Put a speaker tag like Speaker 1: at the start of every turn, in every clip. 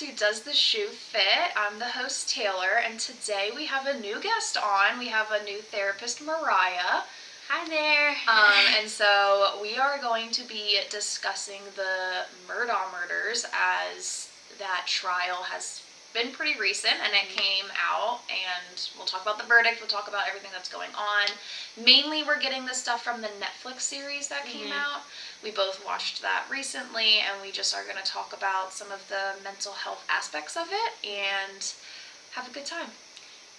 Speaker 1: to Does the Shoe Fit? I'm the host, Taylor, and today we have a new guest on. We have a new therapist, Moriah.
Speaker 2: Hi there.
Speaker 1: And so we are going to be discussing the Murdaugh Murders, as that trial has been pretty recent and it came out, and we'll talk about the verdict, we'll talk about everything that's going on. Mainly we're getting this stuff from the Netflix series that came out. We both watched that recently, and we just are going to talk about some of the mental health aspects of it and have a good time.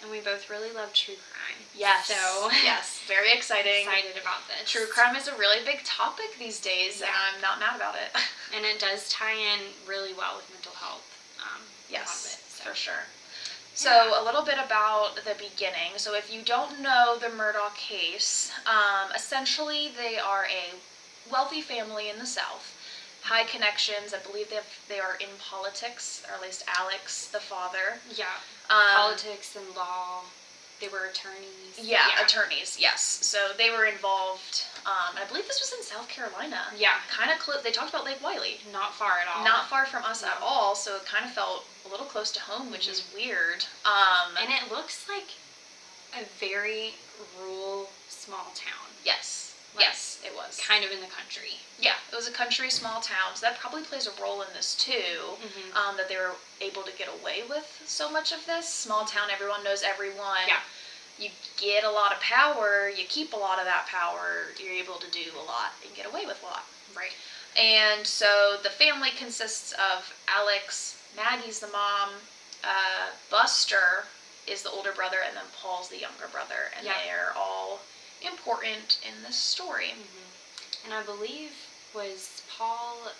Speaker 2: And we both really love true crime.
Speaker 1: Yes.
Speaker 2: So
Speaker 1: yes, very exciting.
Speaker 2: Excited about this.
Speaker 1: True crime is a really big topic these days, and I'm not mad about it.
Speaker 2: And it does tie in really well with mental health.
Speaker 1: Yes, for sure. So a little bit about the beginning. So if you don't know the Murdaugh case, essentially they are a wealthy family in the South. High connections. I believe they are in politics, or at least Alex, the father.
Speaker 2: Yeah. Politics and law. They were attorneys.
Speaker 1: Yeah, attorneys, yes. So they were involved, and I believe this was in South Carolina.
Speaker 2: Yeah.
Speaker 1: Kind of close. They talked about Lake Wiley.
Speaker 2: Not far at all.
Speaker 1: Not far from us at all, so it kind of felt a little close to home, which is weird.
Speaker 2: And it looks like a very rural, small town.
Speaker 1: Yes.
Speaker 2: Like,
Speaker 1: yes, it was.
Speaker 2: Kind of in the country.
Speaker 1: Yeah, it was a country, small town, so that probably plays a role in this too, that they were able to get away with so much of this. Small town, everyone knows everyone.
Speaker 2: Yeah.
Speaker 1: You get a lot of power, you keep a lot of that power, you're able to do a lot and get away with a lot.
Speaker 2: Right.
Speaker 1: And so the family consists of Alex, Maggie's the mom, Buster is the older brother, and then Paul's the younger brother, and they're all important in this story.
Speaker 2: And I believe, was Paul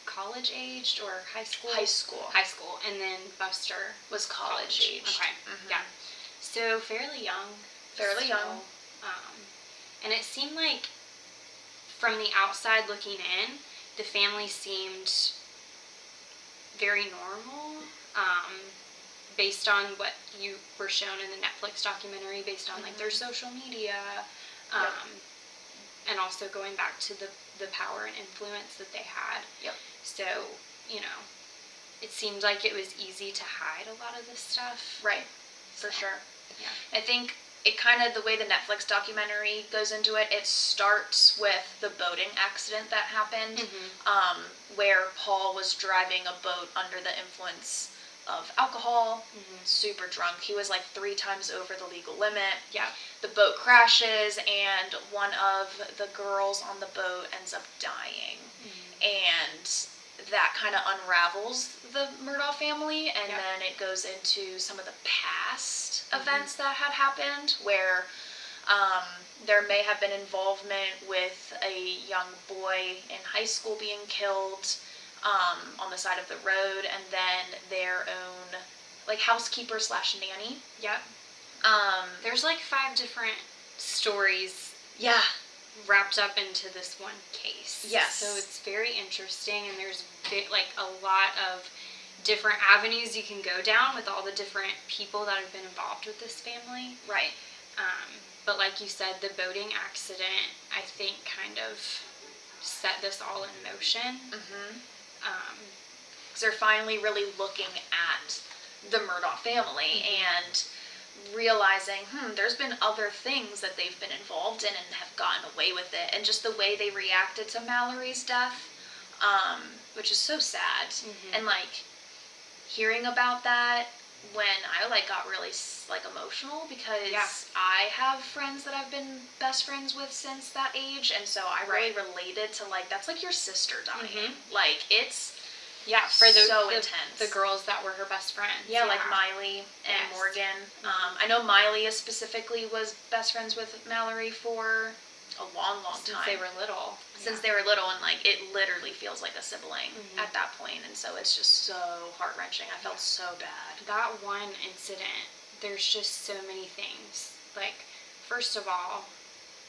Speaker 2: college aged or high school?
Speaker 1: High school.
Speaker 2: High school, and then Buster
Speaker 1: was college aged.
Speaker 2: Okay. Yeah. So fairly young.
Speaker 1: Fairly young.
Speaker 2: And it seemed like, from the outside looking in, the family seemed very normal, based on what you were shown in the Netflix documentary, based on like their social media, and also going back to the power and influence that they had.
Speaker 1: Yep.
Speaker 2: So, it seemed like it was easy to hide a lot of this stuff.
Speaker 1: Right. For sure.
Speaker 2: Yeah.
Speaker 1: I think it kind of, the way the Netflix documentary goes into it, it starts with the boating accident that happened, where Paul was driving a boat under the influence of alcohol, super drunk. He was like 3 times over the legal limit.
Speaker 2: Yeah.
Speaker 1: The boat crashes, and one of the girls on the boat ends up dying. And that kind of unravels the Murdaugh family, and then it goes into some of the past events that had happened, where there may have been involvement with a young boy in high school being killed on the side of the road, and then their own like housekeeper / nanny.
Speaker 2: Yep. There's like 5 different stories.
Speaker 1: Yeah.
Speaker 2: Wrapped up into this one case.
Speaker 1: Yes.
Speaker 2: So it's very interesting, and there's like a lot of different avenues you can go down with all the different people that have been involved with this family.
Speaker 1: Right.
Speaker 2: But like you said, the boating accident, I think, kind of set this all in motion.
Speaker 1: Because they're finally really looking at the Murdaugh family and realizing, there's been other things that they've been involved in and have gotten away with it. And just the way they reacted to Mallory's death, which is so sad. And like hearing about that, when I like got really like emotional, because I have friends that I've been best friends with since that age, and so I really related to like, that's like your sister dying. Like it's
Speaker 2: for
Speaker 1: so intense.
Speaker 2: The girls that were her best friends.
Speaker 1: Yeah, like Miley and Morgan. I know Miley specifically was best friends with Mallory for a long time.
Speaker 2: Since they were little.
Speaker 1: Since they were little, and like it literally feels like a sibling at that point, and so it's just so heart-wrenching. I felt so bad.
Speaker 2: That one incident, there's just so many things. Like, first of all,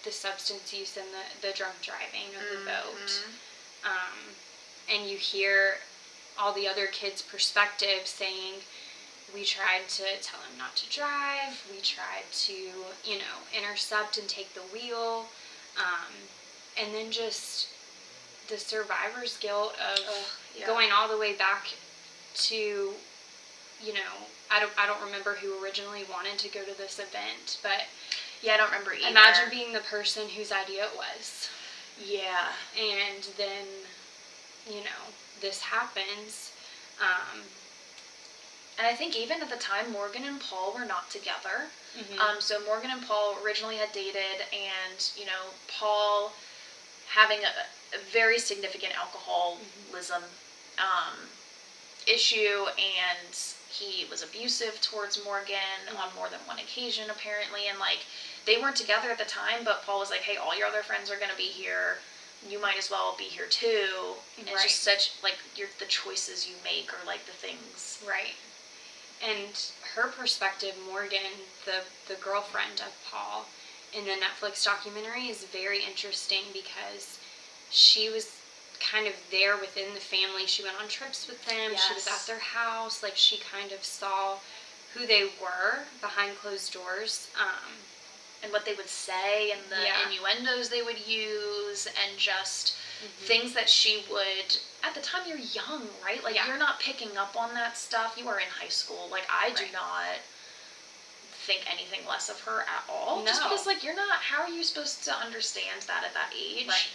Speaker 2: the substance use and the drunk driving of the boat. And you hear all the other kids' perspectives saying, we tried to tell him not to drive, we tried to, intercept and take the wheel, and then just the survivor's guilt of going all the way back to, I don't remember who originally wanted to go to this event, but
Speaker 1: yeah, I don't remember either.
Speaker 2: Imagine being the person whose idea it was.
Speaker 1: Yeah.
Speaker 2: And then, this happens.
Speaker 1: And I think even at the time, Morgan and Paul were not together.
Speaker 2: Mm-hmm.
Speaker 1: So Morgan and Paul originally had dated, and, Paul having a very significant alcoholism issue, and he was abusive towards Morgan on more than one occasion, apparently, and, they weren't together at the time, but Paul was like, hey, all your other friends are going to be here. You might as well be here, too. And it's just such, the choices you make or, the things.
Speaker 2: Right. And her perspective, Morgan, the girlfriend of Paul, in the Netflix documentary is very interesting because she was kind of there within the family. She went on trips with them.
Speaker 1: Yes.
Speaker 2: She was at their house. She kind of saw who they were behind closed doors.
Speaker 1: And what they would say, and the innuendos they would use, and just things that she would, at the time you're young, right? You're not picking up on that stuff. You are in high school. I do not think anything less of her at all.
Speaker 2: No.
Speaker 1: Just because, you're not, how are you supposed to understand that at that age?
Speaker 2: Right.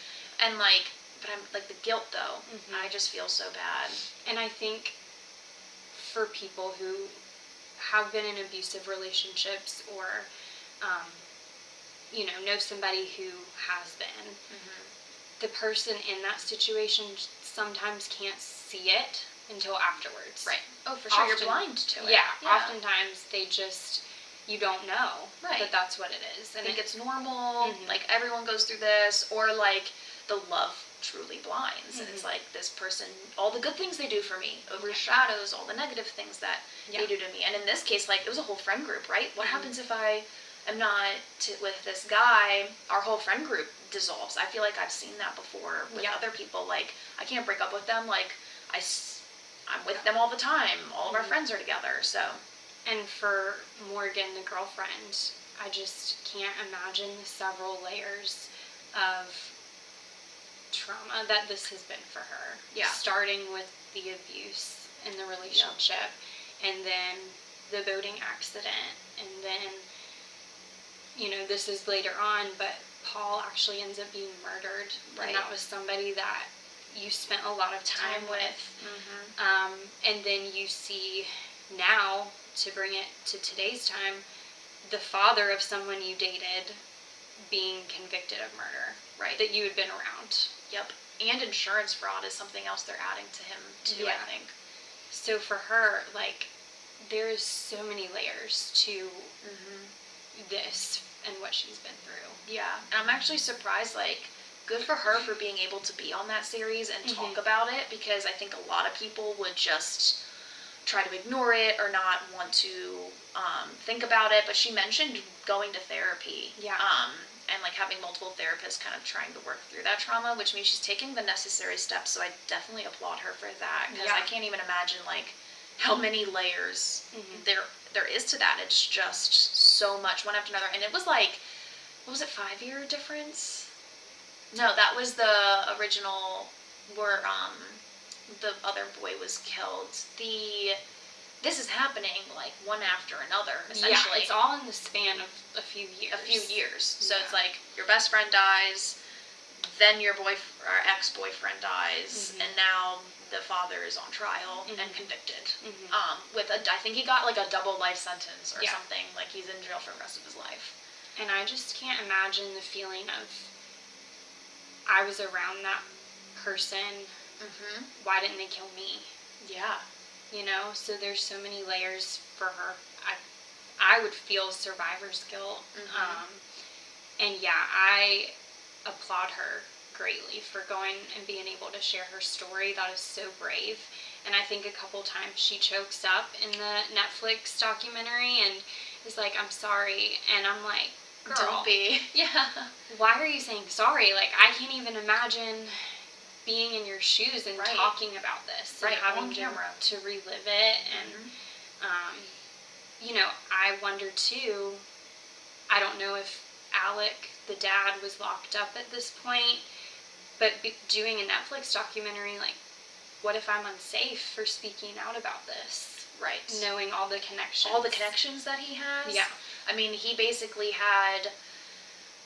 Speaker 1: And, but I'm, the guilt, though, I just feel so bad.
Speaker 2: And I think for people who have been in abusive relationships or, know somebody who has been, the person in that situation sometimes can't see it until afterwards.
Speaker 1: Right. Oh, for sure. You're blind to it.
Speaker 2: Yeah. Oftentimes they just, you don't know that that's what it is.
Speaker 1: And I think it's normal. Everyone goes through this. Or, the love truly blinds. And it's this person, all the good things they do for me overshadows all the negative things that they do to me. And in this case, it was a whole friend group, right? What happens if I am not with this guy? Our whole friend group dissolves. I feel like I've seen that before with other people. I can't break up with them. I'm with them all the time. All of our friends are together, so.
Speaker 2: And for Morgan, the girlfriend, I just can't imagine the several layers of trauma that this has been for her.
Speaker 1: Yeah.
Speaker 2: Starting with the abuse in the relationship, and then the boating accident, and then, this is later on, but Paul actually ends up being murdered.
Speaker 1: Right.
Speaker 2: And that was somebody that you spent a lot of time with. And then you see now, to bring it to today's time, the father of someone you dated being convicted of murder.
Speaker 1: Right.
Speaker 2: That you had been around.
Speaker 1: Yep. And insurance fraud is something else they're adding to him, too, I think.
Speaker 2: So for her, there's so many layers to this and what she's been through.
Speaker 1: Yeah. And I'm actually surprised, good for her for being able to be on that series and talk about it, because I think a lot of people would just try to ignore it or not want to think about it. But she mentioned going to therapy.
Speaker 2: Yeah.
Speaker 1: And having multiple therapists kind of trying to work through that trauma, which means she's taking the necessary steps. So I definitely applaud her for that, because I can't even imagine how many layers there is to that. It's just so much, one after another. And it was what was it, 5-year difference? No, that was the original where the other boy was killed. This is happening one after another, essentially.
Speaker 2: Yeah, it's all in the span of a few years.
Speaker 1: So it's your best friend dies, then your ex-boyfriend dies, and now the father is on trial and convicted. With I think he got a double life sentence or something. He's in jail for the rest of his life.
Speaker 2: And I just can't imagine the feeling of, I was around that person. Why didn't they kill me?
Speaker 1: Yeah.
Speaker 2: So there's so many layers for her. I would feel survivor's guilt. And I applaud her greatly for going and being able to share her story. That is so brave. And I think a couple times she chokes up in the Netflix documentary and is like, I'm sorry. And I'm like, girl.
Speaker 1: Don't be. Yeah.
Speaker 2: Why are you saying sorry? I can't even imagine being in your shoes and talking about this and having to relive it. And, I wonder too, I don't know if Alec, the dad, was locked up at this point, but doing a Netflix documentary, what if I'm unsafe for speaking out about this?
Speaker 1: Right.
Speaker 2: Knowing all the connections.
Speaker 1: All the connections that he has.
Speaker 2: Yeah.
Speaker 1: I mean, he basically had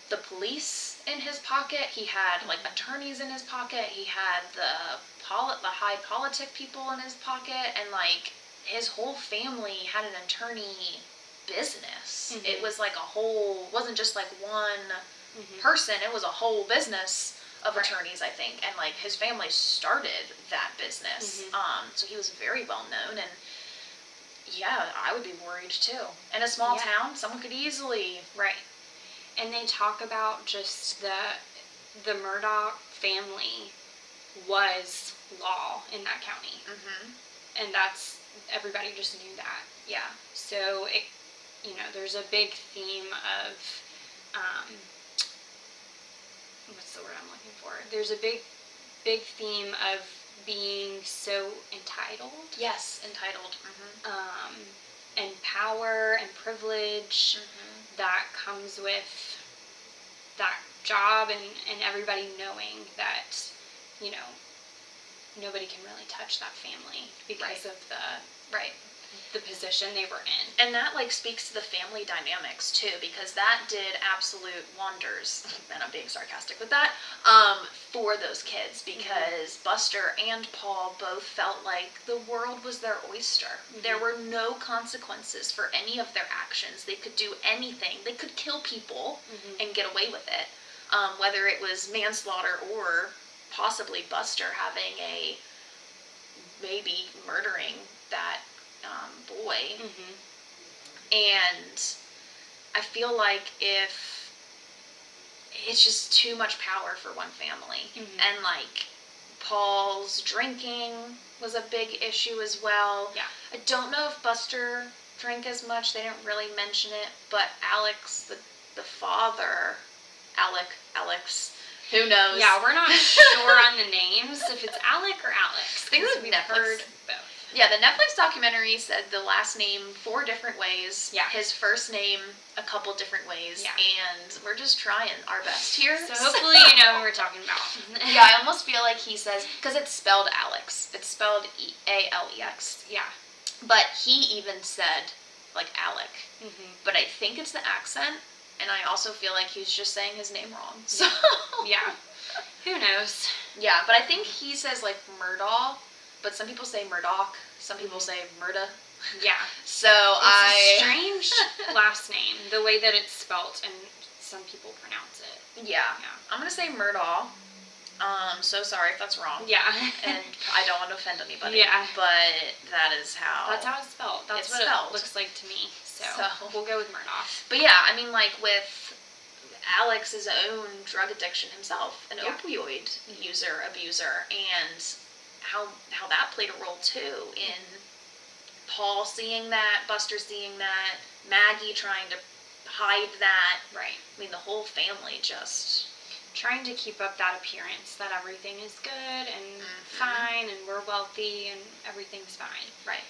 Speaker 1: the police in his pocket. He had, like, attorneys in his pocket. He had the high politic people in his pocket. And, like, his whole family had an attorney business. It was, like, wasn't just, like, one person. It was a whole business of attorneys, I think. And, like, his family started that business. So he was very well known. And, yeah, I would be worried, too. In a small town, someone could easily...
Speaker 2: Right. And they talk about just the Murdaugh family was law in that county. And everybody just knew that.
Speaker 1: Yeah.
Speaker 2: So, there's a big theme of, what's the word I'm looking for? There's a big theme of being so entitled.
Speaker 1: Yes, entitled.
Speaker 2: And power and privilege that comes with that job and everybody knowing that, nobody can really touch that family because of the position they were in.
Speaker 1: And that, like, speaks to the family dynamics, too, because that did absolute wonders, and I'm being sarcastic with that, for those kids, because Buster and Paul both felt like the world was their oyster. There were no consequences for any of their actions. They could do anything. They could kill people and get away with it, whether it was manslaughter or possibly Buster having a baby murdering that boy. And I feel like if it's just too much power for one family. And, like, Paul's drinking was a big issue as well.
Speaker 2: Yeah.
Speaker 1: I don't know if Buster drank as much. They didn't really mention it. But Alex, the father, Alex, who knows?
Speaker 2: Yeah, we're not sure on the names, if it's Alec or Alex.
Speaker 1: I think
Speaker 2: we've
Speaker 1: Netflix.
Speaker 2: Heard both.
Speaker 1: Yeah, the Netflix documentary said the last name 4 different ways.
Speaker 2: Yeah.
Speaker 1: His first name a couple different ways.
Speaker 2: Yeah.
Speaker 1: And we're just trying our best here.
Speaker 2: So hopefully you know who we're talking about.
Speaker 1: Yeah, I almost feel like he says, because it's spelled Alex. It's spelled Alex.
Speaker 2: Yeah.
Speaker 1: But he even said, like, Alec. But I think it's the accent, and I also feel like he's just saying his name wrong. So
Speaker 2: yeah. Who knows?
Speaker 1: Yeah, but I think he says, like, Murdaugh, but some people say Murdoch, some people say Murdaugh.
Speaker 2: Yeah.
Speaker 1: So
Speaker 2: it's a strange last name, the way that it's spelt, and some people pronounce it.
Speaker 1: Yeah. I'm going to say Murdaugh. So sorry if that's wrong.
Speaker 2: Yeah.
Speaker 1: And I don't want to offend anybody.
Speaker 2: Yeah.
Speaker 1: But that is how...
Speaker 2: That's how it's spelled. That's what it looks like to me. So we'll go with Murdaugh.
Speaker 1: But yeah, I mean, like, with Alex's own drug addiction himself, an opioid abuser, and how that played a role, too, in Paul seeing that, Buster seeing that, Maggie trying to hide that.
Speaker 2: Right.
Speaker 1: I mean, the whole family just...
Speaker 2: trying to keep up that appearance that everything is good and fine and we're wealthy and everything's fine.
Speaker 1: Right.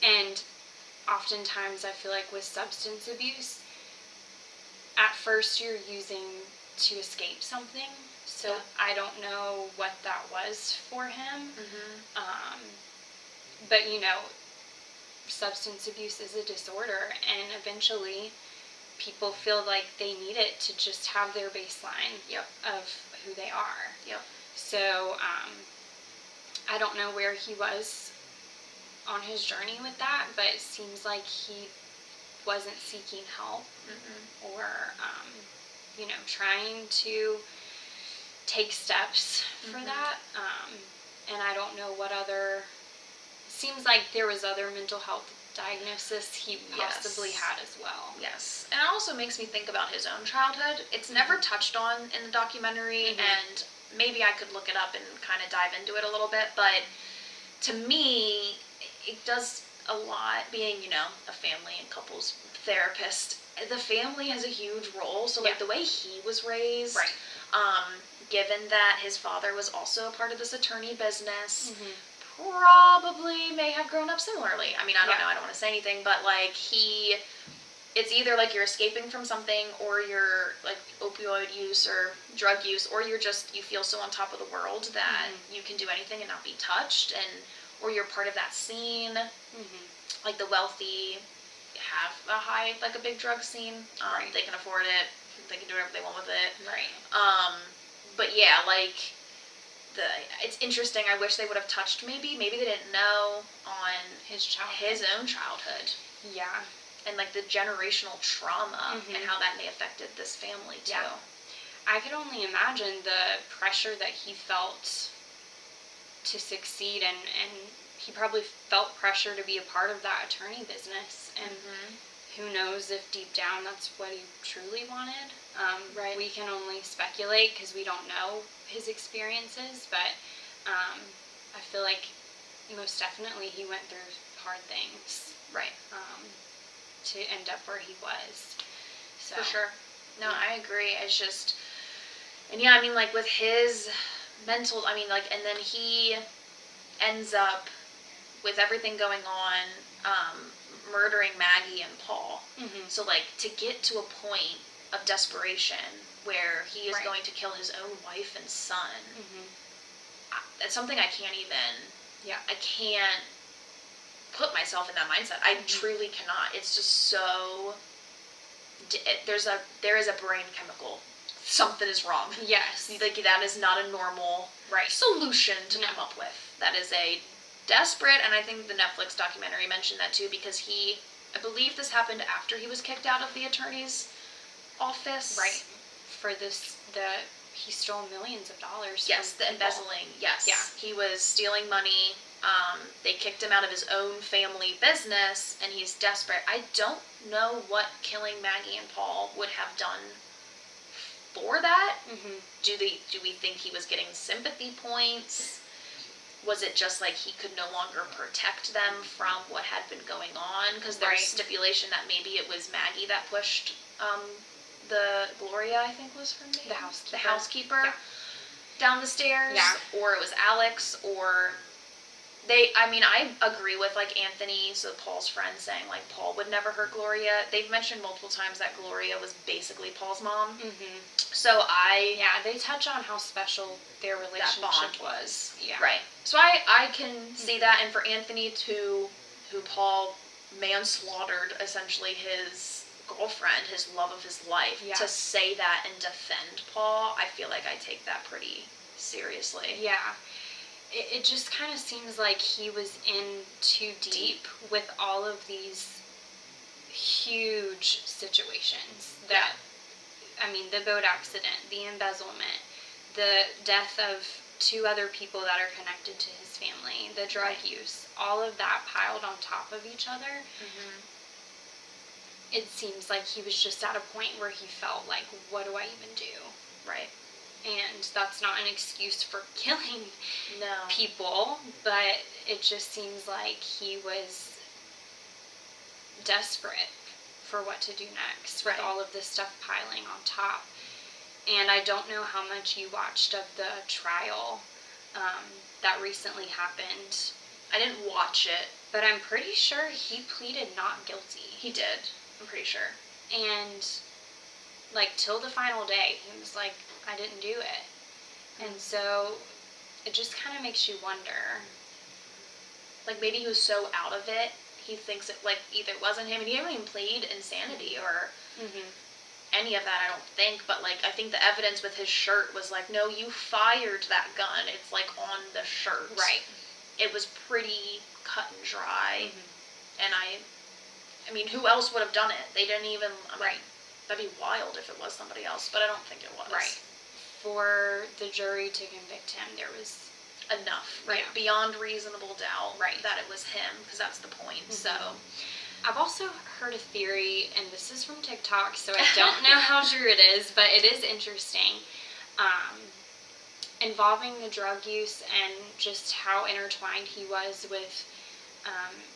Speaker 2: And oftentimes I feel like with substance abuse, at first you're using to escape something. So I don't know what that was for him. But, substance abuse is a disorder, and eventually people feel like they need it to just have their baseline of who they are. So I don't know where he was on his journey with that, but it seems like he wasn't seeking help or, trying to take steps for that. And I don't know what other... Seems like there was other mental health diagnosis he possibly had as well.
Speaker 1: Yes. And it also makes me think about his own childhood. It's never touched on in the documentary, and maybe I could look it up and kind of dive into it a little bit, but to me, it does a lot being, a family and couples therapist. The family has a huge role, so like the way he was raised, given that his father was also a part of this attorney business, probably may have grown up similarly. I mean, I don't know, I don't want to say anything, but like he it's either like you're escaping from something, or you're like opioid use or drug use, or you feel so on top of the world that you can do anything and not be touched, or you're part of that scene. Like the wealthy have a big drug scene.
Speaker 2: Right.
Speaker 1: They can afford it. They can do whatever they want with it.
Speaker 2: Right.
Speaker 1: But yeah, like it's interesting. I wish they would have touched maybe they didn't know on his own childhood.
Speaker 2: Yeah.
Speaker 1: And like the generational trauma and how that may have affected this family too.
Speaker 2: Yeah. I could only imagine the pressure that he felt to succeed, and he probably felt pressure to be a part of that attorney business, and who knows if deep down that's what he truly wanted.
Speaker 1: Right.
Speaker 2: We can only speculate because we don't know his experiences, but I feel like most definitely he went through hard things.
Speaker 1: Right.
Speaker 2: To end up where he was. So.
Speaker 1: For sure. No, I agree. It's just, and yeah, I mean, like with his mental, I mean, like, and then he ends up with everything going on, murdering Maggie and Paul. So like to get to a point of desperation where he is going to kill his own wife and son, that's something I can't even, I can't put myself in that mindset. I truly cannot. It's just so, there is a brain chemical. Something is wrong.
Speaker 2: Yes.
Speaker 1: Like that is not a normal solution to come up with. That is a desperate, and I think the Netflix documentary mentioned that too, because I believe this happened after he was kicked out of the attorney's office.
Speaker 2: Right. For he stole millions of dollars.
Speaker 1: Yes, the embezzling. Yes.
Speaker 2: Yeah.
Speaker 1: He was stealing money. They kicked him out of his own family business, and he's desperate. I don't know what killing Maggie and Paul would have done for that. Do we think he was getting sympathy points? Was it just like he could no longer protect them from what had been going on? Because there's stipulation that maybe it was Maggie that pushed the Gloria, I think was her name, the housekeeper down the stairs, or it was Alex, or I agree with like Anthony, so Paul's friend, saying like Paul would never hurt Gloria. They've mentioned multiple times that Gloria was basically Paul's mom. So
Speaker 2: they touch on how special their relationship was. Yeah.
Speaker 1: Right. So I can see that, and for Anthony who Paul manslaughtered essentially his girlfriend, his love of his life, to say that and defend Paul, I feel like I take that pretty seriously.
Speaker 2: Yeah. It just kind of seems like he was in too deep with all of these huge situations. That, I mean, the boat accident, the embezzlement, the death of 2 other people that are connected to his family, the drug use, all of that piled on top of each other. It seems like he was just at a point where he felt like, what do I even do?
Speaker 1: Right.
Speaker 2: And that's not an excuse for killing people, but it just seems like he was desperate for what to do next with all of this stuff piling on top. And I don't know how much you watched of the trial that recently happened.
Speaker 1: I didn't watch it,
Speaker 2: but I'm pretty sure he pleaded not guilty.
Speaker 1: He did. I'm pretty sure.
Speaker 2: And like till the final day, he was like, I didn't do it. And so it just kind of makes you wonder.
Speaker 1: Like maybe he was so out of it, he thinks it like either it wasn't him, and he didn't even plead insanity or any of that, I don't think. But like I think the evidence with his shirt was like, no, you fired that gun. It's like on the shirt.
Speaker 2: Right.
Speaker 1: It was pretty cut and dry. And I mean, who else would have done it? They didn't even. That'd be wild if it was somebody else, but I don't think it was.
Speaker 2: Right. For the jury to convict him, there was
Speaker 1: enough, beyond reasonable doubt, that it was him, because that's the point. So,
Speaker 2: I've also heard a theory, and this is from TikTok, so I don't know how true it is, but it is interesting, involving the drug use and just how intertwined he was with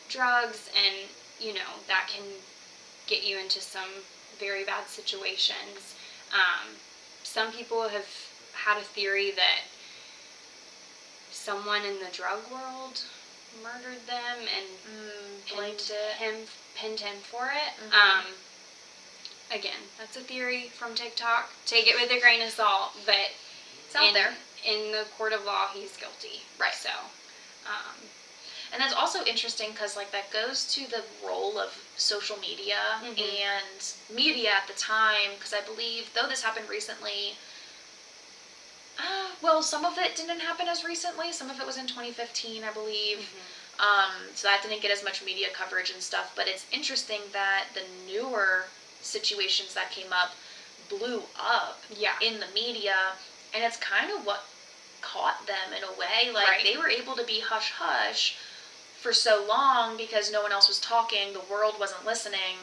Speaker 2: drugs, and that can get you into some very bad situations. Some people have had a theory that someone in the drug world murdered them and pinned him for it. again, that's a theory from TikTok. Take it with a grain of salt, but
Speaker 1: It's out there.
Speaker 2: In the court of law, he's guilty.
Speaker 1: Right.
Speaker 2: So,
Speaker 1: and that's also interesting because, like, that goes to the role of social media and media at the time, because I believe, though this happened recently, well, some of it didn't happen as recently. Some of it was in 2015, I believe. So that didn't get as much media coverage and stuff. But it's interesting that the newer situations that came up blew up in the media, and it's kind of what caught them in a way. Like, they were able to be hush-hush for so long because no one else was talking. The world wasn't listening.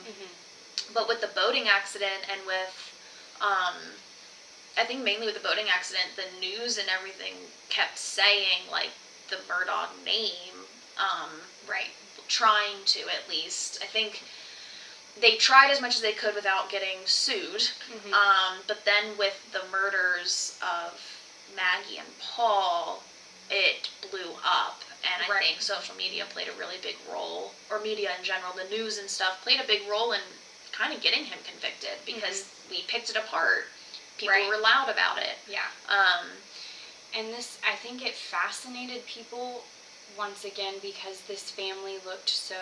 Speaker 1: But with the boating accident and with, I think mainly with the boating accident, the news and everything kept saying, like, the Murdaugh name, trying to, at least. I think they tried as much as they could without getting sued. But then with the murders of Maggie and Paul, it blew up. And I think social media played a really big role, or media in general, the news and stuff, played a big role in kind of getting him convicted, because we picked it apart. People were loud about it.
Speaker 2: And this, I think it fascinated people once again because this family looked so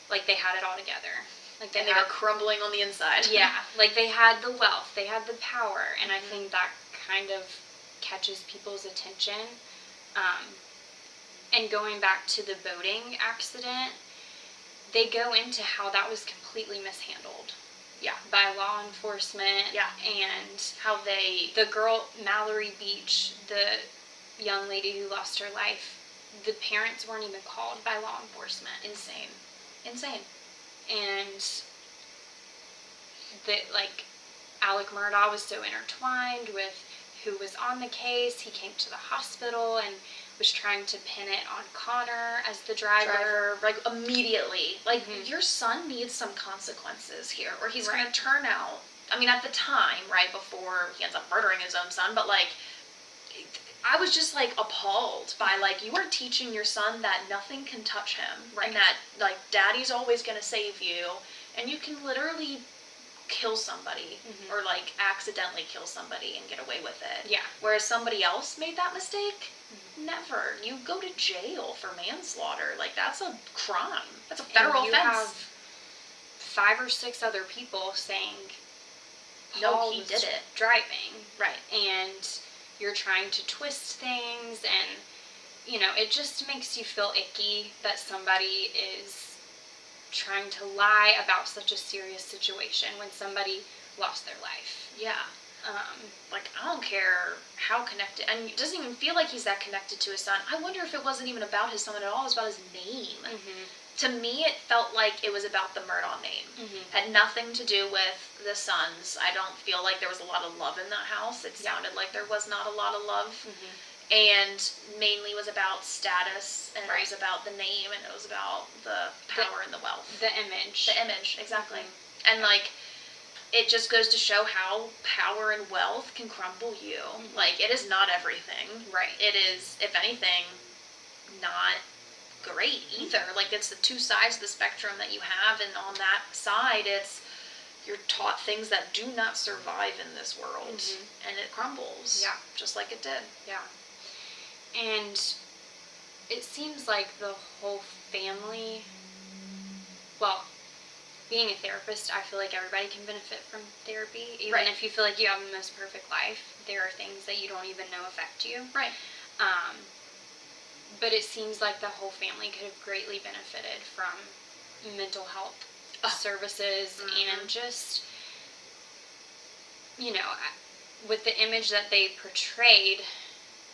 Speaker 2: like they had it all together. Like
Speaker 1: they were crumbling on the inside.
Speaker 2: Like they had the wealth, they had the power, and I think that kind of catches people's attention. And going back to the boating accident, they go into how that was completely mishandled. By law enforcement. And
Speaker 1: how the
Speaker 2: girl, Mallory Beach, the young lady who lost her life, the parents weren't even called by law enforcement.
Speaker 1: Insane.
Speaker 2: And Alec Murdaugh was so intertwined with who was on the case. He came to the hospital and was trying to pin it on Connor as the driver.
Speaker 1: Like, immediately. Like, your son needs some consequences here, or he's going to turn out, I mean, at the time, before he ends up murdering his own son, but, like, I was just, like, appalled by, like, you are teaching your son that nothing can touch him, and that, like, daddy's always going to save you, and you can literally kill somebody, or, like, accidentally kill somebody and get away with it. Whereas somebody else made that mistake, never. You go to jail for manslaughter. Like, that's a crime. That's a federal offense.
Speaker 2: You have 5 or 6 other people saying,
Speaker 1: no, he did it.
Speaker 2: Driving. And you're trying to twist things, and, you know, it just makes you feel icky that somebody is trying to lie about such a serious situation when somebody lost their life.
Speaker 1: Like, I don't care how connected, and it doesn't even feel like he's that connected to his son. I wonder if it wasn't even about his son at all, it was about his name. To me, it felt like it was about the Murdaugh name. Had nothing to do with the sons. I don't feel like there was a lot of love in that house. It sounded like there was not a lot of love. And mainly was about status, and it was about the name, and it was about the power and the wealth.
Speaker 2: The image.
Speaker 1: The image, exactly. And, like, it just goes to show how power and wealth can crumble you. Like, it is not everything. It is, if anything, not great either. Like, it's the two sides of the spectrum that you have, and on that side, it's, you're taught things that do not survive in this world, and it crumbles. Just like it did.
Speaker 2: And it seems like the whole family, well, being a therapist, I feel like everybody can benefit from therapy. Even if you feel like you have the most perfect life, there are things that you don't even know affect you. But it seems like the whole family could have greatly benefited from mental health services, and just, you know, with the image that they portrayed,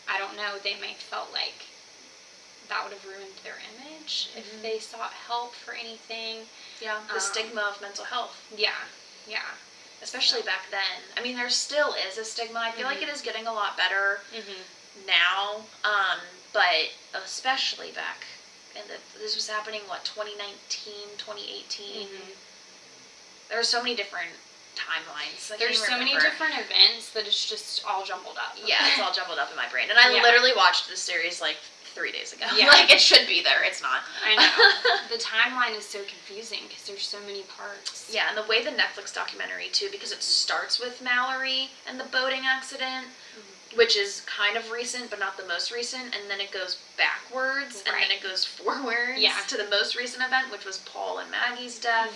Speaker 2: I don't know, they may have felt like that would have ruined their image if they sought help for anything.
Speaker 1: The stigma of mental health.
Speaker 2: Especially
Speaker 1: back then. I mean, there still is a stigma. I feel like it is getting a lot better now, but especially back in this was happening, 2019, 2018? There were so many different timelines.
Speaker 2: There's so many different events that it's just all jumbled up.
Speaker 1: It's all jumbled up in my brain. And I literally watched this series, like, 3 days ago.
Speaker 2: Yeah.
Speaker 1: Like, it should be there. It's not.
Speaker 2: I know. The timeline is so confusing because there's so many parts.
Speaker 1: Yeah, and the way the Netflix documentary, too, because it starts with Mallory and the boating accident, which is kind of recent, but not the most recent, and then it goes backwards, and then it goes forwards to the most recent event, which was Paul and Maggie's death.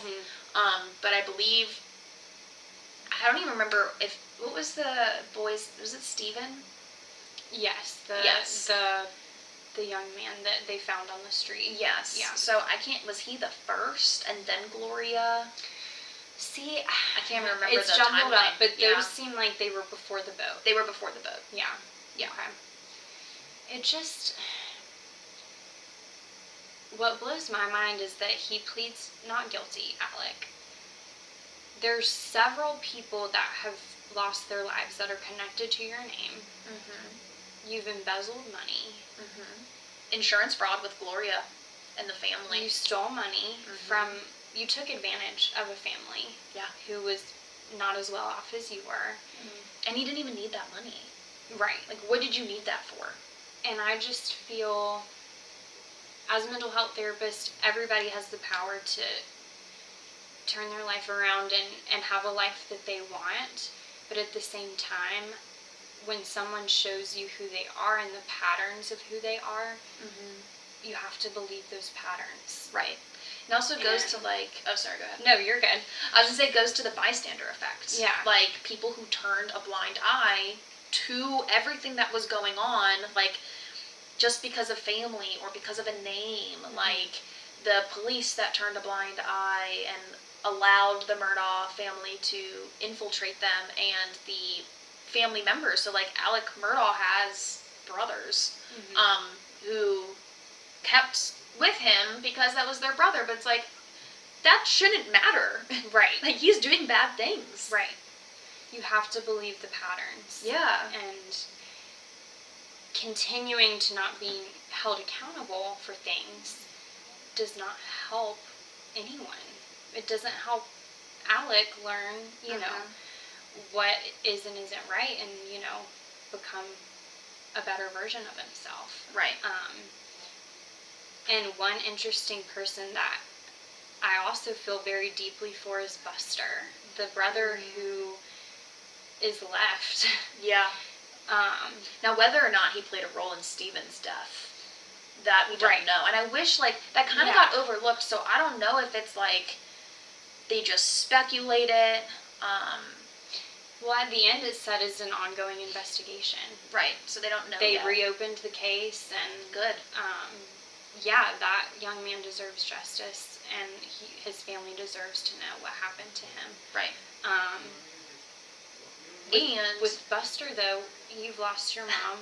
Speaker 1: But I believe, I don't even remember what was the boy's, was it Steven?
Speaker 2: Yes, the young man that they found on the street.
Speaker 1: Yes. Yeah. So was he the first, and then Gloria?
Speaker 2: See,
Speaker 1: I can't remember
Speaker 2: it's
Speaker 1: the
Speaker 2: jumbled
Speaker 1: timeline.
Speaker 2: up, but those seem like they were before the boat.
Speaker 1: They were before the boat.
Speaker 2: Yeah.
Speaker 1: Yeah.
Speaker 2: Okay. It just, what blows my mind is that he pleads not guilty, Alec. There's several people that have lost their lives that are connected to your name. You've embezzled money.
Speaker 1: Insurance fraud with Gloria and the family.
Speaker 2: You stole money from, you took advantage of a family who was not as well off as you were.
Speaker 1: And you didn't even need that money.
Speaker 2: Right.
Speaker 1: Like, what did you need that for?
Speaker 2: And I just feel, as a mental health therapist, everybody has the power to turn their life around and have a life that they want. But at the same time, when someone shows you who they are and the patterns of who they are, you have to believe those patterns.
Speaker 1: Right. It also goes to, like, oh, sorry, go ahead.
Speaker 2: No, you're good.
Speaker 1: I was going to say it goes to the bystander effect.
Speaker 2: Yeah.
Speaker 1: Like, people who turned a blind eye to everything that was going on, like, just because of family or because of a name, like, the police that turned a blind eye and allowed the Murdaugh family to infiltrate them, and the family members. So, like, Alec Murdaugh has brothers who kept with him because that was their brother, but it's like, that shouldn't matter.
Speaker 2: Right.
Speaker 1: Like, he's doing bad things.
Speaker 2: Right. You have to believe the patterns.
Speaker 1: Yeah.
Speaker 2: And continuing to not being held accountable for things does not help anyone. It doesn't help Alec learn, you know, what is and isn't right, and, you know, become a better version of himself.
Speaker 1: Right.
Speaker 2: And one interesting person that I also feel very deeply for is Buster, the brother who is left.
Speaker 1: Yeah. Now, whether or not he played a role in Steven's death, that we don't know. And I wish, like, that kind of got overlooked, so I don't know if it's, like, they just speculate it.
Speaker 2: Well, at the end it said it's an ongoing investigation.
Speaker 1: Right, so they don't know
Speaker 2: They
Speaker 1: yet.
Speaker 2: reopened the case, and
Speaker 1: good.
Speaker 2: Yeah, that young man deserves justice, and his family deserves to know what happened to him.
Speaker 1: Right.
Speaker 2: With Buster, though, you've lost your mom,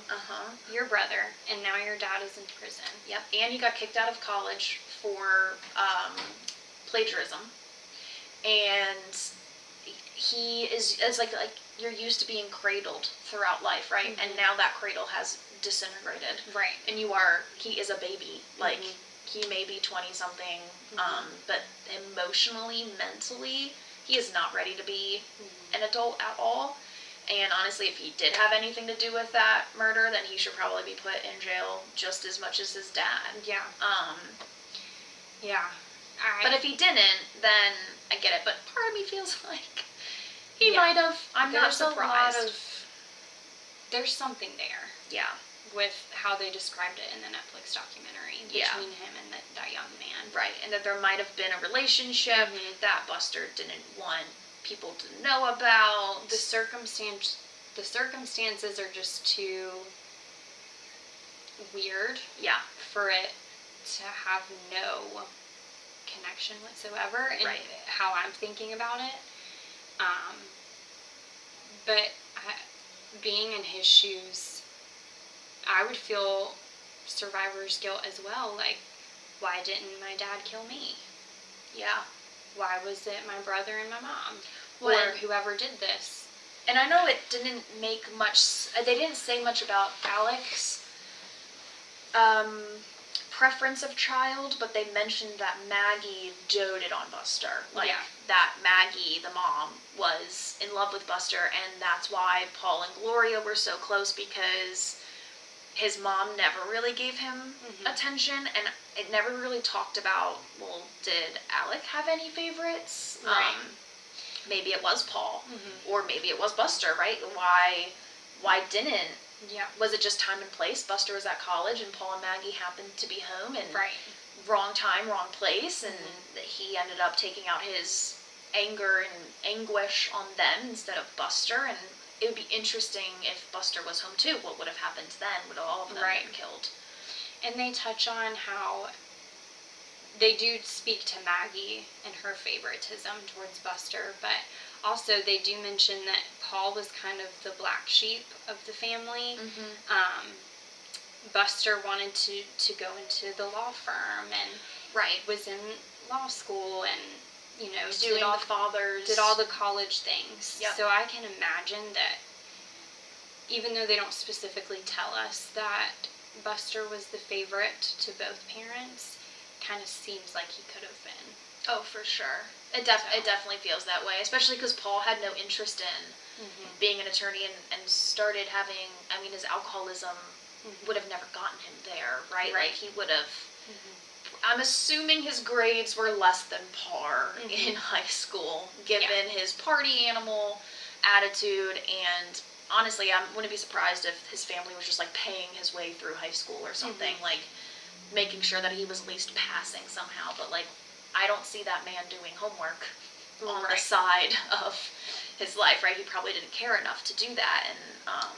Speaker 2: your brother, and now your dad is in prison.
Speaker 1: Yep, and you got kicked out of college for plagiarism. And it's like you're used to being cradled throughout life, right? And now that cradle has disintegrated.
Speaker 2: Right.
Speaker 1: And he is a baby. Like, he may be 20-something, but emotionally, mentally, he is not ready to be an adult at all. And honestly, if he did have anything to do with that murder, then he should probably be put in jail just as much as his dad.
Speaker 2: Yeah. Yeah.
Speaker 1: But if he didn't, then I get it. But part of me feels like he might have. I'm not surprised.
Speaker 2: There's something there.
Speaker 1: Yeah.
Speaker 2: With how they described it in the Netflix documentary between him and that young man.
Speaker 1: Right, and that there might have been a relationship that Buster didn't want people to know about.
Speaker 2: The circumstances are just too weird.
Speaker 1: Yeah.
Speaker 2: For it to have no connection whatsoever in how I'm thinking about it. But being in his shoes, I would feel survivor's guilt as well. Like, why didn't my dad kill me?
Speaker 1: Yeah.
Speaker 2: Why was it my brother and my mom?
Speaker 1: Well,
Speaker 2: or whoever did this?
Speaker 1: And I know it didn't make much, they didn't say much about Alec's preference of child, but they mentioned that Maggie doted on Buster. Like, that Maggie, the mom, was in love with Buster, and that's why Paul and Gloria were so close, because his mom never really gave him attention, and it never really talked about, well, did Alec have any favorites?
Speaker 2: Right.
Speaker 1: Maybe it was Paul, or maybe it was Buster, right? Why didn't?
Speaker 2: Yeah.
Speaker 1: Was it just time and place? Buster was at college, and Paul and Maggie happened to be home, and
Speaker 2: Right.
Speaker 1: wrong time, wrong place, and he ended up taking out his anger and anguish on them instead of Buster. And it would be interesting if Buster was home too. What would have happened then? Would all of them been killed?
Speaker 2: And they touch on how they do speak to Maggie and her favoritism towards Buster, but also they do mention that Paul was kind of the black sheep of the family. Buster wanted to go into the law firm and was in law school and, you know, did all the college things.
Speaker 1: Yep.
Speaker 2: So I can imagine that even though they don't specifically tell us that Buster was the favorite to both parents, kind of seems like he could have been.
Speaker 1: Oh, for sure. It definitely feels that way, especially because Paul had no interest in being an attorney and started having, I mean, his alcoholism would have never gotten him there, right? Like, he would have, I'm assuming his grades were less than par in high school, given his party animal attitude, and honestly, I wouldn't be surprised if his family was just, like, paying his way through high school or something, like, making sure that he was at least passing somehow, but, like, I don't see that man doing homework on the side of his life, right? He probably didn't care enough to do that, and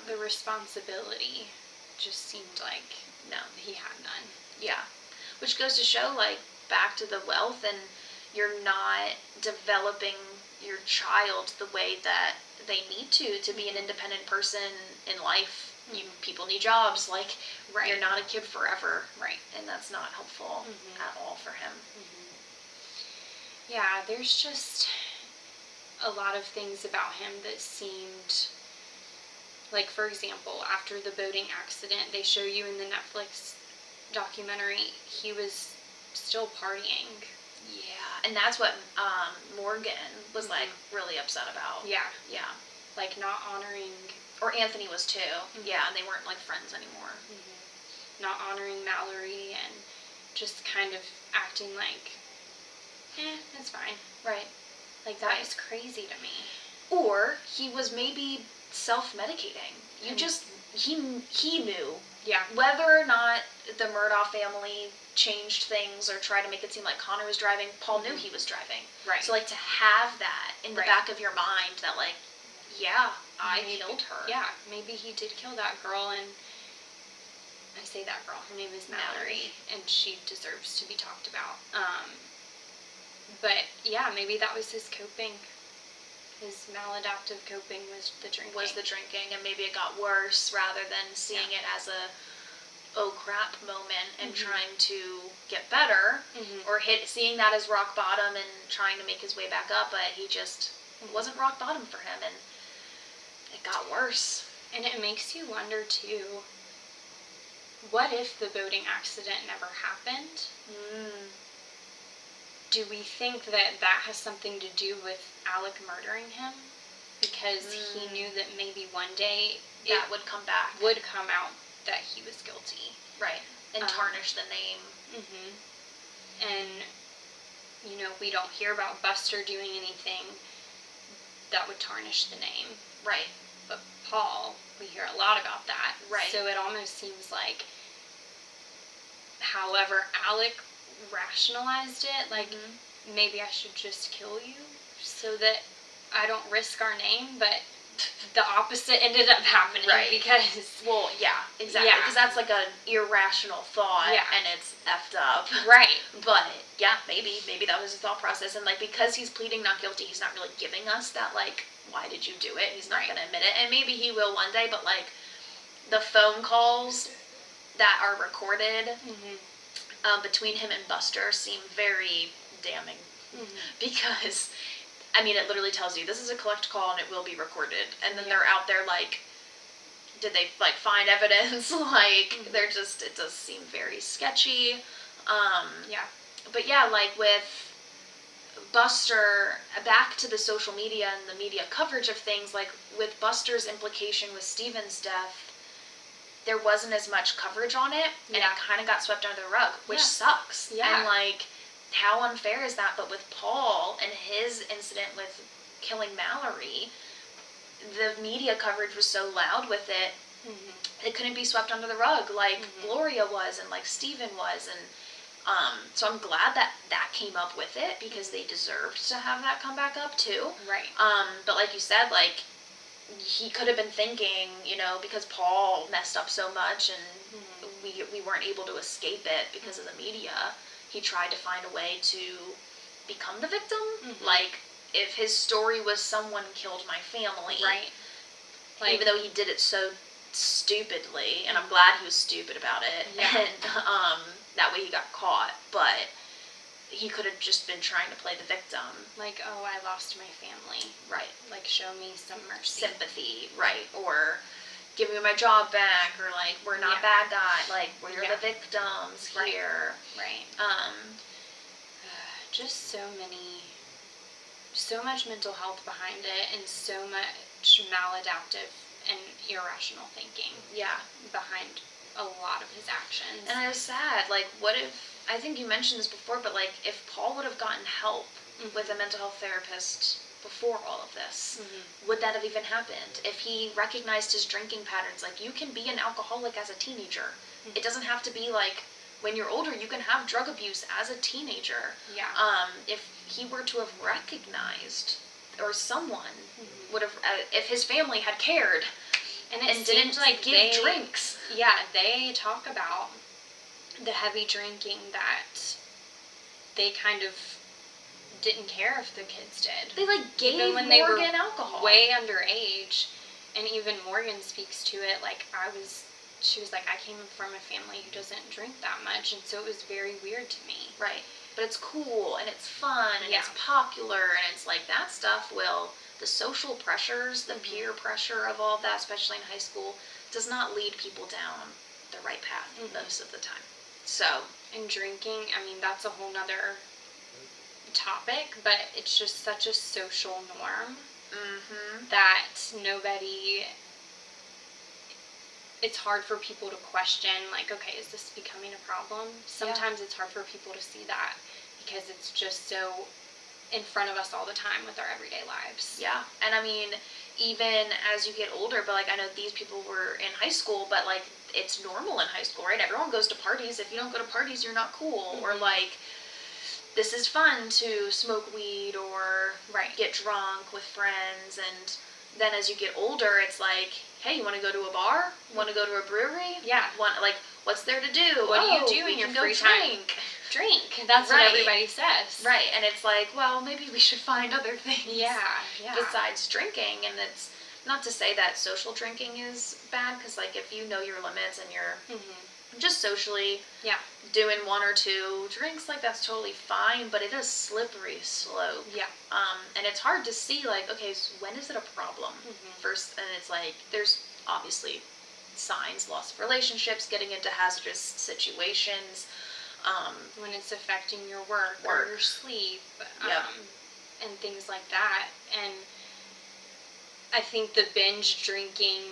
Speaker 2: the responsibility just seemed like he had none.
Speaker 1: Yeah, which goes to show, like, back to the wealth, and you're not developing your child the way that they need to be an independent person in life. People need jobs, like, you're not a kid forever, and that's not helpful at all for him.
Speaker 2: Yeah, there's just a lot of things about him that seemed, like, for example, after the boating accident, they show you in the Netflix documentary, he was still partying.
Speaker 1: Yeah, and that's what Morgan was, like, really upset about.
Speaker 2: Yeah.
Speaker 1: Yeah.
Speaker 2: Like, not honoring...
Speaker 1: Or Anthony was too. Yeah, and they weren't, like, friends anymore.
Speaker 2: Not honoring Mallory and just kind of acting like, it's fine.
Speaker 1: Right.
Speaker 2: Like, that was crazy to me.
Speaker 1: Or he was maybe self-medicating. You just, he knew.
Speaker 2: Yeah.
Speaker 1: Whether or not the Murdaugh family changed things or tried to make it seem like Connor was driving, Paul knew he was driving.
Speaker 2: Right.
Speaker 1: So, like, to have that in the back of your mind that, like, yeah, I killed her.
Speaker 2: Yeah, maybe he did kill that girl, and I say that girl, her name is Mallory, and she deserves to be talked about. But, yeah, maybe that was his coping. His maladaptive coping was the drinking.
Speaker 1: And maybe it got worse rather than seeing it as a oh crap moment and trying to get better, or seeing that as rock bottom and trying to make his way back up, but he just wasn't rock bottom for him, and it got worse.
Speaker 2: And it makes you wonder too, what if the boating accident never happened? Do we think that that has something to do with Alec murdering him? Because he knew that maybe one day
Speaker 1: that would come back.
Speaker 2: Would come out that he was guilty.
Speaker 1: Right. And tarnish the name.
Speaker 2: And, you know, we don't hear about Buster doing anything that would tarnish the name.
Speaker 1: Right.
Speaker 2: But Paul, we hear a lot about that.
Speaker 1: Right.
Speaker 2: So it almost seems like, however Alec rationalized it, like, maybe I should just kill you so that I don't risk our name, but the opposite ended up happening.
Speaker 1: Right.
Speaker 2: Because...
Speaker 1: Well, yeah, exactly. Because that's like an irrational thought, and it's effed up.
Speaker 2: Right.
Speaker 1: But, yeah, maybe that was his thought process, and, like, because he's pleading not guilty, he's not really giving us that, like, why did you do it? He's not going to admit it, and maybe he will one day, but, like, the phone calls that are recorded between him and Buster seem very damning, because, I mean, it literally tells you, this is a collect call and it will be recorded, and then they're out there, like, did they, like, find evidence? Like, they're just, it does seem very sketchy. But yeah, like, with Buster, back to the social media and the media coverage of things, like, with Buster's implication with Steven's death, there wasn't as much coverage on it, and it kind of got swept under the rug, which sucks.
Speaker 2: Yeah.
Speaker 1: And, like, how unfair is that? But with Paul and his incident with killing Mallory, the media coverage was so loud with it, it couldn't be swept under the rug like Gloria was and like Stephen was. And so I'm glad that that came up with it, because they deserved to have that come back up too.
Speaker 2: Right.
Speaker 1: But like you said, like, he could have been thinking, you know, because Paul messed up so much and we weren't able to escape it because of the media, he tried to find a way to become the victim. Like, if his story was someone killed my family,
Speaker 2: right, like,
Speaker 1: even though he did it so stupidly, and I'm glad he was stupid about it, and that way he got caught, but he could have just been trying to play the victim.
Speaker 2: Like, oh, I lost my family.
Speaker 1: Right.
Speaker 2: Like, show me some mercy.
Speaker 1: Sympathy, right. Or give me my job back, or like, we're not bad guys, like, we're the victims here.
Speaker 2: Right. Just so much mental health behind it, and so much maladaptive and irrational thinking.
Speaker 1: Yeah. Behind
Speaker 2: a lot of his actions.
Speaker 1: And it was sad. Like, what if, I think you mentioned this before, but like, if Paul would have gotten help with a mental health therapist before all of this, would that have even happened? If he recognized his drinking patterns, like, you can be an alcoholic as a teenager. It doesn't have to be like, when you're older, you can have drug abuse as a teenager.
Speaker 2: Yeah.
Speaker 1: If he were to have recognized, or someone would have, if his family had cared,
Speaker 2: and
Speaker 1: didn't like give drinks.
Speaker 2: Yeah, they talk about the heavy drinking that they kind of didn't care if the kids did.
Speaker 1: They like gave
Speaker 2: even when
Speaker 1: Morgan
Speaker 2: they were
Speaker 1: alcohol.
Speaker 2: Way underage, and even Morgan speaks to it. Like, she was like, I came from a family who doesn't drink that much, and so it was very weird to me.
Speaker 1: Right. But it's cool, and it's fun, and it's popular, and it's like, that stuff will, the social pressures, the peer pressure of all of that, especially in high school, does not lead people down the right path most of the time. So.
Speaker 2: And drinking, I mean, that's a whole nother topic, but it's just such a social norm that nobody, it's hard for people to question, like, okay, is this becoming a problem? Sometimes it's hard for people to see that, because it's just so in front of us all the time with our everyday lives.
Speaker 1: Yeah, and I mean, even as you get older, but like, I know these people were in high school, but like, it's normal in high school, right? Everyone goes to parties. If you don't go to parties, you're not cool. Or like, this is fun to smoke weed or get drunk with friends. And then as you get older, it's like, hey, you want to go to a bar? Want to go to a brewery?
Speaker 2: Yeah.
Speaker 1: Like, what's there to do?
Speaker 2: What do you do in your free time? Drink. That's what everybody says.
Speaker 1: Right. And it's like, well, maybe we should find other things.
Speaker 2: Yeah.
Speaker 1: Besides drinking. And it's not to say that social drinking is bad, because like, if you know your limits and you're just socially doing one or two drinks, like, that's totally fine, but it is slippery slope.
Speaker 2: Yeah.
Speaker 1: And it's hard to see, like, okay, so when is it a problem? First, and it's like, there's obviously signs, loss of relationships, getting into hazardous situations.
Speaker 2: When it's affecting your work. Or your sleep. And things like that. And I think the binge drinking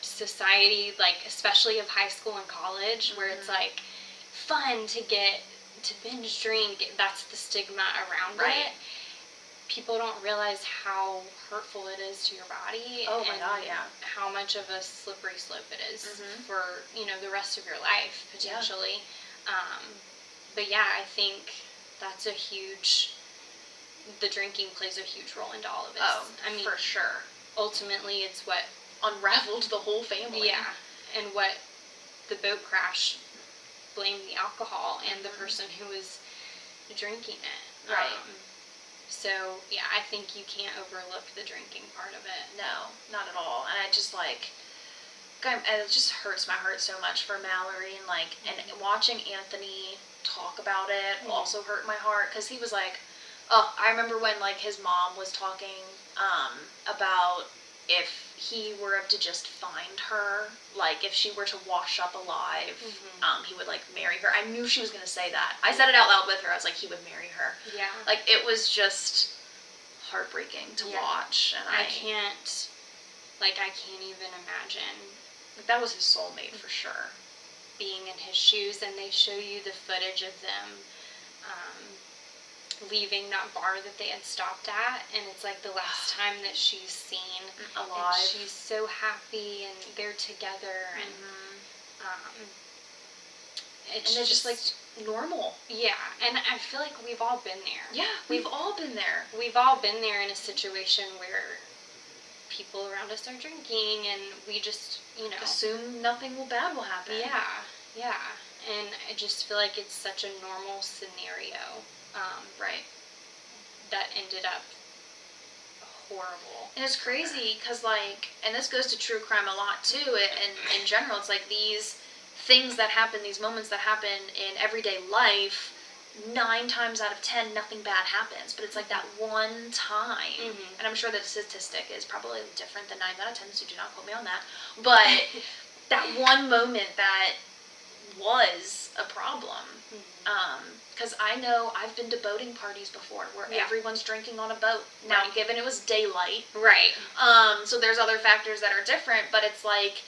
Speaker 2: society, like, especially of high school and college, where it's like fun to binge drink, that's the stigma around it. People don't realize how hurtful it is to your body.
Speaker 1: Oh my God, yeah.
Speaker 2: How much of a slippery slope it is for, you know, the rest of your life, potentially. But yeah, I think that's the drinking plays a huge role into all of it.
Speaker 1: Oh,
Speaker 2: I mean,
Speaker 1: for sure.
Speaker 2: Ultimately, it's what
Speaker 1: unraveled the whole family.
Speaker 2: Yeah, and what the boat crash blamed the alcohol and the person who was drinking it.
Speaker 1: Right.
Speaker 2: So, yeah, I think you can't overlook the drinking part of it.
Speaker 1: No, not at all. And I just, like, it just hurts my heart so much for Mallory, and like, and watching Anthony talk about it also hurt my heart, because he was like, I remember when like his mom was talking about if he were to just find her, like if she were to wash up alive, he would like marry her. I knew she was gonna say that. I said it out loud with her. I was like, he would marry her.
Speaker 2: Yeah.
Speaker 1: Like, it was just heartbreaking to watch, and I
Speaker 2: can't even imagine
Speaker 1: Like, that was his soulmate for sure.
Speaker 2: Being in his shoes, and they show you the footage of them leaving that bar that they had stopped at, and it's like the last time that she's seen
Speaker 1: Alive.
Speaker 2: and she's so happy, and they're together, and
Speaker 1: it's just like normal.
Speaker 2: Yeah, and I feel like we've all been there.
Speaker 1: Yeah, we've all been there.
Speaker 2: We've all been there in a situation where people around us are drinking, and we just,
Speaker 1: assume nothing bad will happen.
Speaker 2: Yeah. And I just feel like it's such a normal scenario.
Speaker 1: Right.
Speaker 2: That ended up horrible.
Speaker 1: And it's crazy because, like, and this goes to true crime a lot too, and in general, it's like these things that happen, these moments that happen in everyday life, 9 times out of 10, nothing bad happens. But it's like that one time, and I'm sure that the statistic is probably different than 9 out of 10, so do not quote me on that. But that one moment that was a problem. Because I know I've been to boating parties before where everyone's drinking on a boat. Now, given it was daylight.
Speaker 2: Right.
Speaker 1: So there's other factors that are different, but it's like,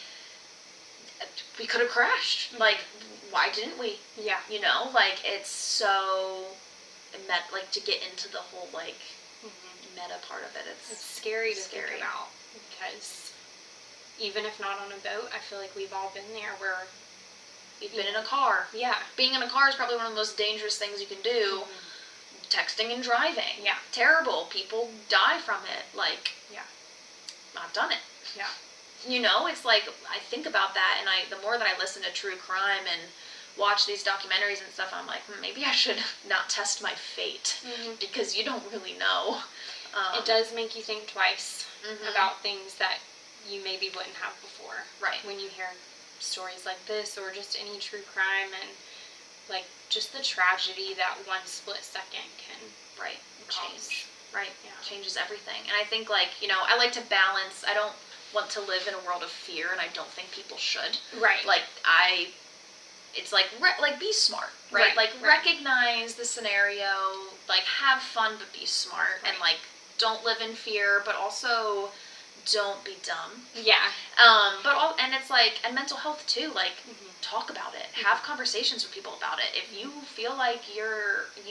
Speaker 1: we could have crashed. Like, why didn't we?
Speaker 2: Yeah.
Speaker 1: Like, it's so, like, to get into the whole, like, meta part of it, it's
Speaker 2: scary to think about. Because even if not on a boat, I feel like we've all been there where
Speaker 1: we've been in a car.
Speaker 2: Yeah.
Speaker 1: Being in a car is probably one of the most dangerous things you can do. Texting and driving.
Speaker 2: Yeah.
Speaker 1: Terrible. People die from it. Like, I've done it.
Speaker 2: Yeah.
Speaker 1: It's like, I think about that, and the more that I listen to true crime and watch these documentaries and stuff, I'm like, maybe I should not test my fate, because you don't really know.
Speaker 2: It does make you think twice about things that you maybe wouldn't have before.
Speaker 1: Right.
Speaker 2: When you hear stories like this, or just any true crime, and like just the tragedy that one split second can
Speaker 1: change.
Speaker 2: Right.
Speaker 1: Yeah. Changes everything. And I think, like, I like to balance. I don't want to live in a world of fear, and I don't think people should.
Speaker 2: Right.
Speaker 1: Like, it's like, be smart, right? Like, recognize the scenario, like, have fun, but be smart, and, like, don't live in fear, but also don't be dumb.
Speaker 2: Yeah.
Speaker 1: And it's like, and mental health too, like, talk about it. Have conversations with people about it. If you feel like you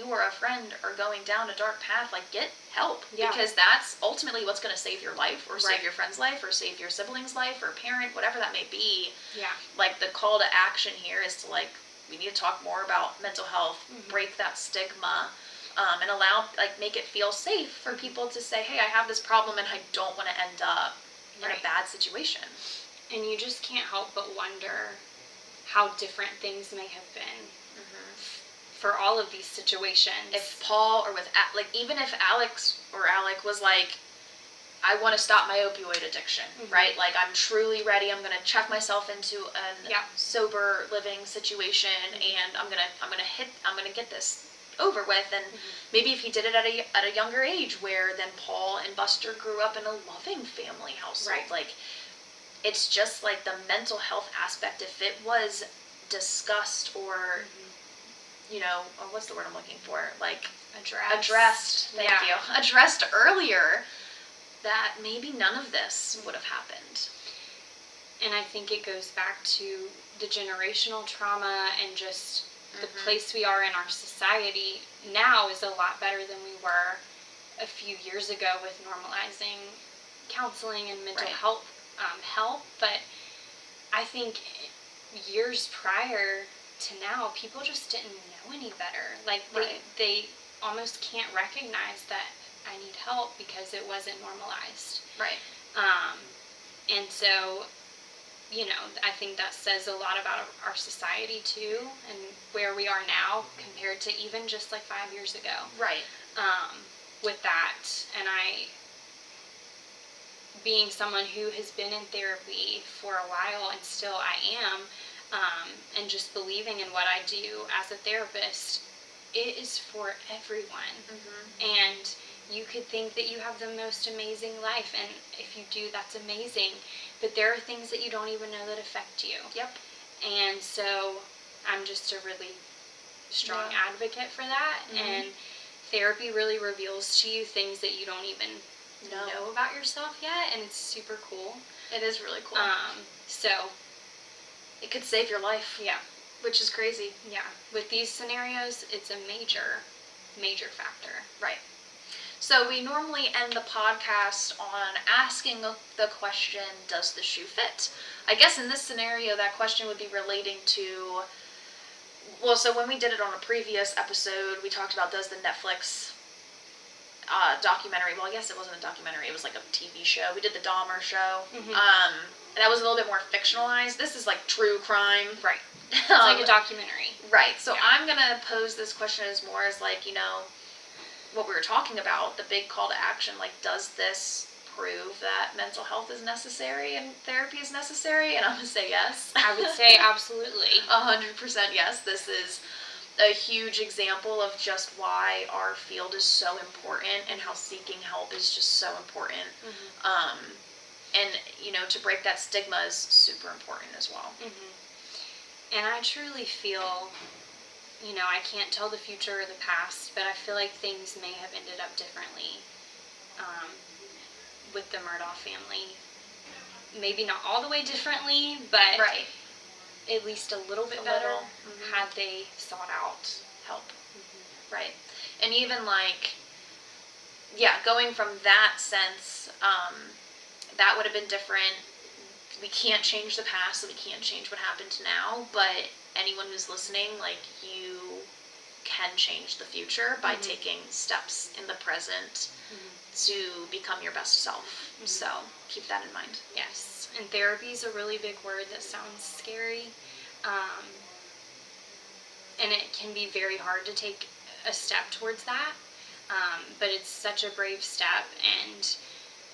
Speaker 1: or a friend are going down a dark path, like, get help.
Speaker 2: Yeah.
Speaker 1: Because that's ultimately what's going to save your life, or save your friend's life, or save your sibling's life, or parent, whatever that may be.
Speaker 2: Yeah.
Speaker 1: Like, the call to action here is to, like, we need to talk more about mental health, break that stigma, and make it feel safe for people to say, hey, I have this problem and I don't want to end up in a bad situation.
Speaker 2: And you just can't help but wonder how different things may have been for all of these situations.
Speaker 1: If Paul, or even if Alec was like, I want to stop my opioid addiction, right? Like, I'm truly ready. I'm going to check myself into a sober living situation, and I'm going to get this over with. And maybe if he did it at a younger age, where then Paul and Buster grew up in a loving family household. Like, it's just like the mental health aspect, if it was discussed, or what's the word I'm looking for, like, addressed thank you, addressed earlier, that maybe none of this would have happened.
Speaker 2: And I think it goes back to the generational trauma, and just the place we are in our society now is a lot better than we were a few years ago, with normalizing counseling and mental health help. But I think years prior to now, people just didn't know any better. Like, they almost can't recognize that I need help because it wasn't normalized.
Speaker 1: Right.
Speaker 2: And so, I think that says a lot about our society too, and where we are now compared to even just like 5 years ago.
Speaker 1: Right.
Speaker 2: With that, and being someone who has been in therapy for a while, and still I am, and just believing in what I do as a therapist, it is for everyone. And you could think that you have the most amazing life, and if you do, that's amazing. But there are things that you don't even know that affect you.
Speaker 1: Yep.
Speaker 2: And so I'm just a really strong advocate for that. And therapy really reveals to you things that you don't even know about yourself yet, and it's super cool.
Speaker 1: It is really cool.
Speaker 2: So
Speaker 1: It could save your life.
Speaker 2: Yeah.
Speaker 1: Which is crazy.
Speaker 2: Yeah. With these scenarios, it's a major, major factor.
Speaker 1: Right. So we normally end the podcast on asking the question, does the shoe fit? I guess in this scenario, that question would be relating to, well, so when we did it on a previous episode, we talked about does the Netflix documentary, well, I guess it wasn't a documentary, it was like a TV show. We did the Dahmer show. That was a little bit more fictionalized. This is like true crime.
Speaker 2: Right. It's like a documentary.
Speaker 1: Right. So I'm going to pose this question as more as like, what we were talking about, the big call to action, like, does this prove that mental health is necessary and therapy is necessary? And I'm going to say yes.
Speaker 2: I would say absolutely.
Speaker 1: 100% yes. This is a huge example of just why our field is so important and how seeking help is just so important. And, to break that stigma is super important as well.
Speaker 2: And I truly feel, I can't tell the future or the past, but I feel like things may have ended up differently with the Murdaugh family. Maybe not all the way differently, but at least a little bit better had they sought out help.
Speaker 1: Right. And even going from that sense, that would have been different. We can't change the past, so we can't change what happened now, but anyone who's listening, you can change the future by taking steps in the present to become your best self. So keep that in mind.
Speaker 2: Yes. And therapy is a really big word that sounds scary. And it can be very hard to take a step towards that. But it's such a brave step, and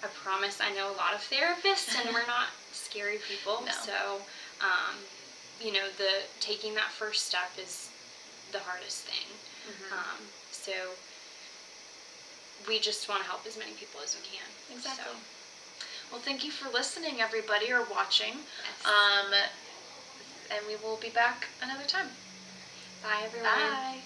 Speaker 2: I promise I know a lot of therapists, and we're not scary people.
Speaker 1: No.
Speaker 2: So, the taking that first step is the hardest thing. So we just want to help as many people as we can.
Speaker 1: Exactly.
Speaker 2: So.
Speaker 1: Well, thank you for listening, everybody, or watching.
Speaker 2: Yes.
Speaker 1: And we will be back another time.
Speaker 2: Bye, everyone.
Speaker 1: Bye.